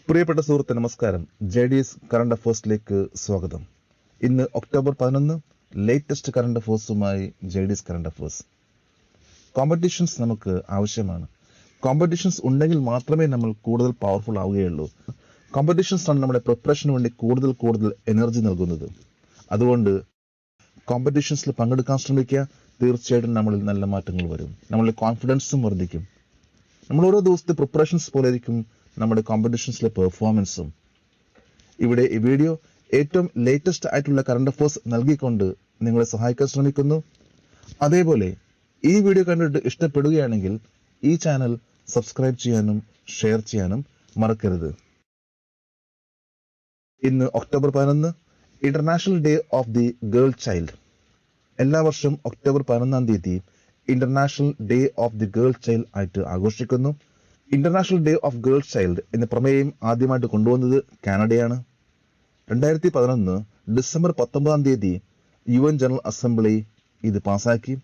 പ്രിയപ്പെട്ട സുഹൃത്തെ നമസ്കാരം. JDS കറണ്ട് അഫേഴ്സിലേക്ക് സ്വാഗതം. ഇന്ന് ഒക്ടോബർ 11, ലേറ്റസ്റ്റ് കറണ്ട് അഫേഴ്സുമായി JDS കറണ്ട് അഫേഴ്സ്. കോമ്പറ്റീഷൻസ് നമുക്ക് ആവശ്യമാണ്. കോമ്പറ്റീഷൻസ് ഉണ്ടെങ്കിൽ മാത്രമേ നമ്മൾ കൂടുതൽ പവർഫുൾ ആവുകയുള്ളൂ. കോമ്പറ്റീഷൻസ് ആണ് നമ്മുടെ പ്രിപ്പറേഷന് വേണ്ടി കൂടുതൽ എനർജി നൽകുന്നത്. അതുകൊണ്ട് കോമ്പറ്റീഷൻസിൽ പങ്കെടുക്കാൻ ശ്രമിക്കുക. തീർച്ചയായിട്ടും നമ്മളിൽ നല്ല മാറ്റങ്ങൾ വരും. നമ്മളുടെ കോൺഫിഡൻസും വർദ്ധിക്കും. നമ്മൾ ഓരോ ദിവസത്തെ പ്രിപ്പറേഷൻസ് പോലെ ആയിരിക്കും നമ്മുടെ കോമ്പറ്റീഷൻസിലെ പെർഫോമൻസും. ഇവിടെ ഈ വീഡിയോ ഏറ്റവും ലേറ്റസ്റ്റ് ആയിട്ടുള്ള കറണ്ട് അഫേഴ്സ് നൽകിക്കൊണ്ട് നിങ്ങളെ സഹായിക്കാൻ ശ്രമിക്കുന്നു. അതേപോലെ ഈ വീഡിയോ കണ്ടിട്ട് ഇഷ്ടപ്പെടുകയാണെങ്കിൽ ഈ ചാനൽ സബ്സ്ക്രൈബ് ചെയ്യാനും ഷെയർ ചെയ്യാനും മറക്കരുത്. ഇന്ന് October 11, international day of the girl child. എല്ലാ വർഷവും ഒക്ടോബർ 11 തീയതി international day of the girl child ആയിട്ട് ആഘോഷിക്കുന്നു. International day of girl child എന്ന പ്രമേയം ആദ്യമായിട്ട് കൊണ്ടുവന്നത് കാനഡയാണ്. 2011 ഡിസംബർ 19 തീയതി UN ജനറൽ അസംബ്ലി ഇത് പാസാക്കി.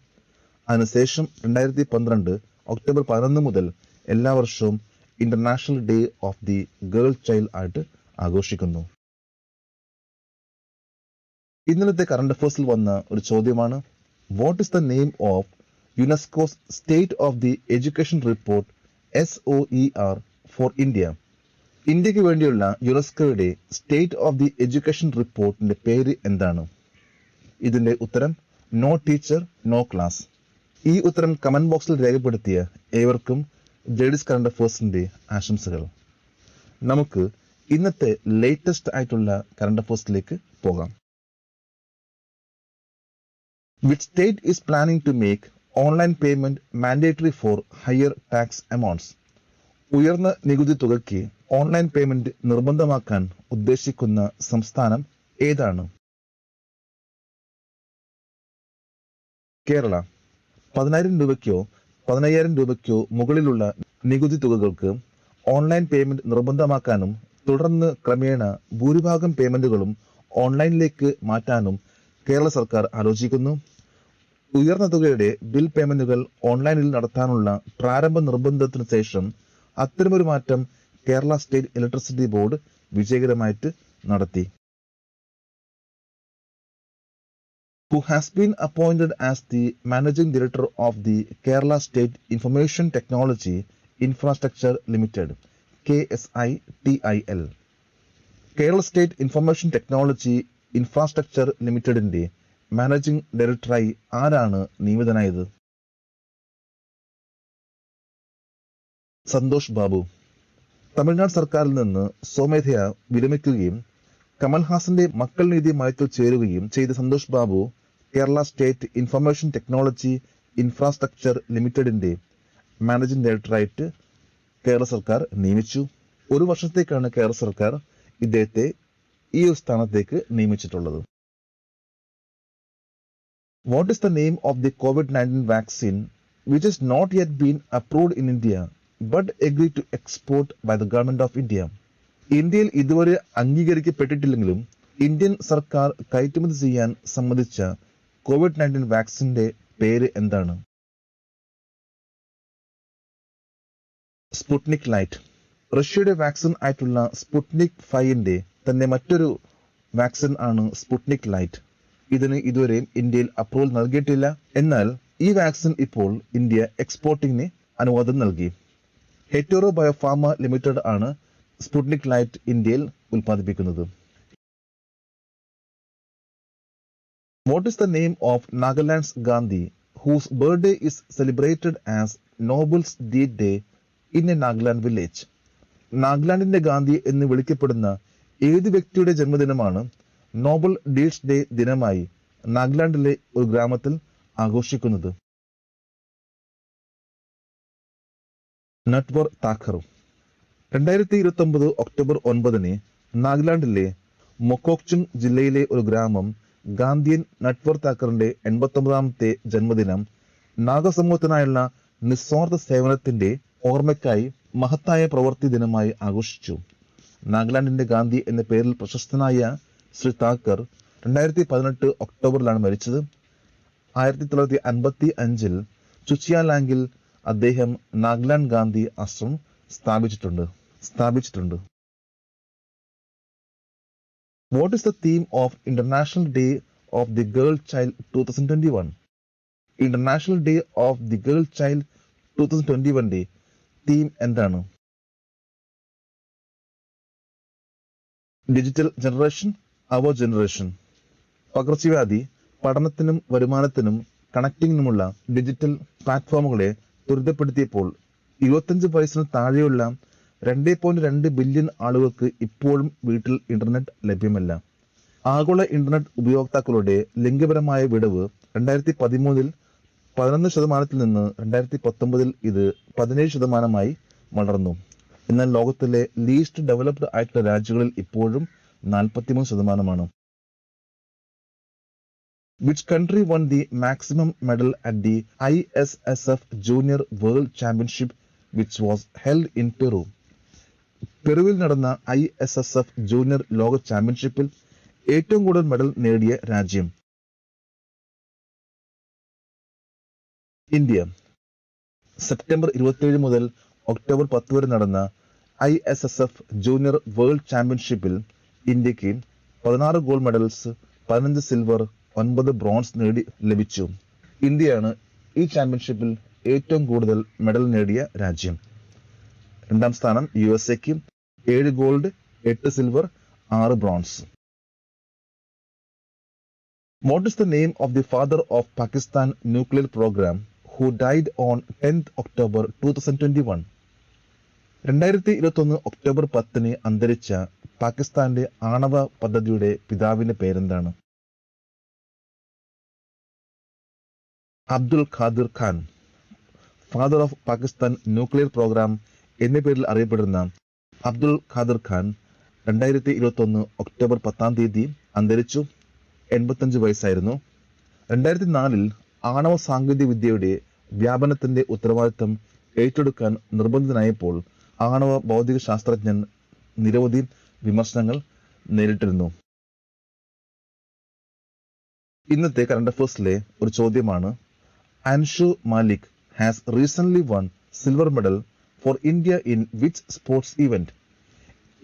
അതിനുശേഷം 2012 ഒക്ടോബർ 11 മുതൽ എല്ലാ വർഷവും international day of the girl child ആയിട്ട് ആഘോഷിക്കുന്നു. ഇന്നലത്തെ കറണ്ട് അഫേഴ്സിൽ വന്ന ഒരു ചോദ്യമാണ്, what is the name of UNESCO's state of the education report SOER for India? ഇന്ത്യക്ക് വേണ്ടിയുള്ള യുനെസ്കോയുടെ സ്റ്റേറ്റ് ഓഫ് ദി എഡ്യൂക്കേഷൻ റിപ്പോർട്ടിന്റെ പേര് എന്താണ്? ഇതിന്റെ ഉത്തരം നോ ടീച്ചർ നോ ക്ലാസ്. ഈ ഉത്തരം കമന്റ് ബോക്സിൽ രേഖപ്പെടുത്തിയ ഏവർക്കും JDS കറണ്ട് അഫേഴ്സിന്റെ ആശംസകൾ. നമുക്ക് ഇന്നത്തെ ലേറ്റസ്റ്റ് ആയിട്ടുള്ള കറണ്ട് അഫേഴ്സിലേക്ക് പോകാം. Which state is planning to make online payment mandatory for higher tax amounts? ഉയർന്ന നികുതി തുകയ്ക്ക് ഓൺലൈൻ പേയ്മെന്റ് നിർബന്ധമാക്കാൻ ഉദ്ദേശിക്കുന്ന സംസ്ഥാനം ഏതാണ്? കേരള. 10,000 രൂപയ്ക്കോ 15,000 രൂപയ്ക്കോ മുകളിലുള്ള നികുതി തുകകൾക്ക് ഓൺലൈൻ പേയ്മെന്റ് നിർബന്ധമാക്കാനും തുടർന്ന് ക്രമേണ ഭൂരിഭാഗം പേയ്മെന്റുകളും ഓൺലൈനിലേക്ക് മാറ്റാനും കേരള സർക്കാർ ആലോചിക്കുന്നു. ഉയർന്ന തുകയുടെ ബിൽ പേയ്മെന്റുകൾ ഓൺലൈനിൽ നടത്താനുള്ള പ്രാരംഭ നിർബന്ധത്തിന് ശേഷം അത്തരമൊരു മാറ്റം കേരള സ്റ്റേറ്റ് ഇലക്ട്രിസിറ്റി ബോർഡ് വിജയകരമായിട്ട് നടത്തി. Who has been appointed as the Managing Director of the Kerala State Information Technology Infrastructure Limited, KSITIL. Kerala state information technology infrastructure ലിമിറ്റഡിന്റെ മാനേജിംഗ് ഡയറക്ടറായി ആരാണ് നിയമിതനായത്? സന്തോഷ് ബാബു. തമിഴ്നാട് സർക്കാരിൽ നിന്ന് സ്വമേധയാ വിരമിക്കുകയും കമൽഹാസന്റെ മക്കൾ നീതി മയത്തിൽ ചേരുകയും ചെയ്ത Santhosh Babu Kerala state information technology infrastructure ലിമിറ്റഡിന്റെ മാനേജിംഗ് ഡയറക്ടറായിട്ട് കേരള സർക്കാർ നിയമിച്ചു. ഒരു വർഷത്തേക്കാണ് കേരള സർക്കാർ ഇദ്ദേഹത്തെ ഈ സ്ഥാനത്തേക്ക് നിയമിച്ചിട്ടുള്ളത്. What is the name of the COVID-19 vaccine which has not yet been approved in India but agreed to export by the government of India? ഇന്ത്യയിൽ ഇതുവരെ അംഗീകരിക്കപ്പെട്ടിട്ടില്ലെങ്കിലും ഇന്ത്യൻ സർക്കാർ കയറ്റുമതി ചെയ്യാൻ സമ്മതിച്ച COVID-19 വാക്സിന്റെ പേര് എന്താണ്? Sputnik light. റഷ്യയുടെ വാക്സിൻ ആയിട്ടുള്ള സ്പുട്നിക് 5ന്റെ തന്നെ മറ്റൊരു വാക്സിൻ ആണ് സ്പുട്നിക് ലൈറ്റ്. ഇതിന് ഇതുവരെ ഇന്ത്യയിൽ അപ്രൂവൽ നൽകിയിട്ടില്ല. എന്നാൽ ഈ വാക്സിൻ ഇപ്പോൾ ഇന്ത്യ എക്സ്പോർട്ടിങ്ങിന് അനുവാദം നൽകി. ഹെറ്റോറോ ബയോഫാർമ ലിമിറ്റഡ് ആണ് സ്പുട്നിക് ലൈറ്റ് ഇന്ത്യയിൽ ഉൽപ്പാദിപ്പിക്കുന്നത്. What is the name of Nagaland's Gandhi whose birthday is celebrated as Nobel's Deed Day in a Nagaland village? നാഗാലാൻഡിന്റെ Gandhi എന്ന് വിളിക്കപ്പെടുന്ന ഏത് വ്യക്തിയുടെ ജന്മദിനമാണ് നോബൽ ഡീഡ്സ് ഡേ ദിനമായി നാഗാലാൻഡിലെ ഒരു ഗ്രാമത്തിൽ ആഘോഷിക്കുന്നത്? നട്വർ താക്കർ. 2029 ഒക്ടോബർ 9 നാഗാലാൻഡിലെ മൊക്കോക്ചുങ് ജില്ലയിലെ ഒരു ഗ്രാമം ഗാന്ധിയൻ നട്വർ താക്കറിന്റെ 89ാമത്തെ ജന്മദിനം നാഗസമൂഹത്തിനായുള്ള നിസ്വാർത്ഥ സേവനത്തിന്റെ ഓർമ്മയ്ക്കായി മഹത്തായ പ്രവൃത്തി ദിനമായി ആഘോഷിച്ചു. നാഗാലാൻഡിന്റെ ഗാന്ധി എന്ന പേരിൽ പ്രശസ്തനായ ശ്രീ താക്കർ 2018 ഒക്ടോബറിലാണ് മരിച്ചത്. 1955 ചുച്ചിയാലാങ്കിൽ അദ്ദേഹം നാഗാലാൻഡ് ഗാന്ധി ആശ്രമം സ്ഥാപിച്ചിട്ടുണ്ട്. What is the theme of International Day of the Girl Child 2021? International Day of the Girl Child 2021 theme എന്താണ്? ഡിജിറ്റൽ ജനറേഷൻ, അവർ ജനറേഷൻ. പകർച്ചവ്യാധി പഠനത്തിനും വരുമാനത്തിനും കണക്റ്റിങ്ങിനുമുള്ള ഡിജിറ്റൽ പ്ലാറ്റ്ഫോമുകളെ ത്വരിതപ്പെടുത്തിയപ്പോൾ 25 വയസ്സിന് താഴെയുള്ള 2.2 ബില്യൺ ആളുകൾക്ക് ഇപ്പോഴും വീട്ടിൽ ഇന്റർനെറ്റ് ലഭ്യമല്ല. ആഗോള ഇന്റർനെറ്റ് ഉപയോക്താക്കളുടെ ലിംഗപരമായ വിടവ് 2013 11% നിന്ന് 2019 ഇത് 17% വളർന്നു. എന്നാൽ ലോകത്തിലെ ലീസ്റ്റ് ഡെവലപ്ഡ് ആയിട്ടുള്ള രാജ്യങ്ങളിൽ ഇപ്പോഴും 43%. Which country won the maximum medal at the ISSF Junior World Championship which was held in Peru? പെറുവിൽ നടന്ന ISSF ജൂനിയർ ലോക ചാമ്പ്യൻഷിപ്പിൽ ഏറ്റവും കൂടുതൽ മെഡൽ നേടിയ രാജ്യം? ഇന്ത്യ. സെപ്റ്റംബർ 27 മുതൽ ഒക്ടോബർ 10 വരെ നടന്ന ISSF ജൂനിയർ വേൾഡ് ചാമ്പ്യൻഷിപ്പിൽ ഇന്ത്യക്ക് 16 ഗോൾഡ് മെഡൽസ്, 15 സിൽവർ, 9 ബ്രോൺസ് ലഭിച്ചു. ഇന്ത്യയാണ് ഈ ചാമ്പ്യൻഷിപ്പിൽ ഏറ്റവും കൂടുതൽ മെഡൽ നേടിയ രാജ്യം. രണ്ടാം സ്ഥാനം USA-ക്ക് 7 gold, 8 silver, 6 bronze. What is the name of the father of Pakistan nuclear program who died on 10th October 2021? 2021 October 10 അന്തരിച്ച പാകിസ്ഥാന്റെ ആണവ പദ്ധതിയുടെ പിതാവിന്റെ പേരെന്താണ്? Abdul Qadeer Khan. Father of Pakistan nuclear programme എന്ന പേരിൽ അറിയപ്പെടുന്ന അബ്ദുൽ ഖാദിർ ഖാൻ 2021 ഒക്ടോബർ 10 അന്തരിച്ചു. 85 വയസ്സായിരുന്നു. 2004 ആണവ സാങ്കേതിക വിദ്യയുടെ വ്യാപനത്തിന്റെ ഉത്തരവാദിത്തം ഏറ്റെടുക്കാൻ നിർബന്ധിതനായപ്പോൾ ആണവ ഭൗതിക ശാസ്ത്രജ്ഞൻ നിരവധി വിമർശനങ്ങൾ നേരിട്ടിരുന്നു. ഇന്നത്തെ കറണ്ട് അഫയേഴ്സിലെ ഒരു ചോദ്യമാണ്, Anshu Malik has recently one silver medal for India in which sports event?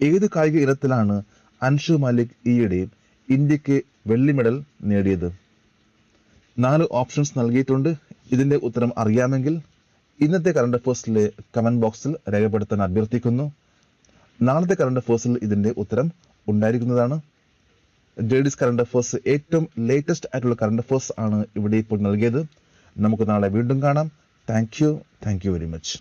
ഏത് കായിക ഇനത്തിലാണ് അൻഷു മാലിക് ഈയിടെ ഇന്ത്യക്ക് വെള്ളി മെഡൽ നേടിയത്? 4 ഓപ്ഷൻസ് നൽകിയിട്ടുണ്ട്. ഇതിന്റെ ഉത്തരം അറിയാമെങ്കിൽ ഇന്നത്തെ കറണ്ട് അഫയേഴ്സിലെ കമന്റ് ബോക്സിൽ രേഖപ്പെടുത്താൻ അഭ്യർത്ഥിക്കുന്നു. നാളത്തെ കറണ്ട് അഫയേഴ്സിൽ ഇതിന്റെ ഉത്തരം ഉണ്ടായിരിക്കുന്നതാണ്. ജെഡിസ് കറണ്ട് അഫയേഴ്സ് ഏറ്റവും ലേറ്റസ്റ്റ് ആയിട്ടുള്ള കറണ്ട് അഫയേഴ്സ് ആണ് ഇവിടെ ഇപ്പോൾ നൽകിയത്. നമുക്ക് നാളെ വീണ്ടും കാണാം. Thank you very much.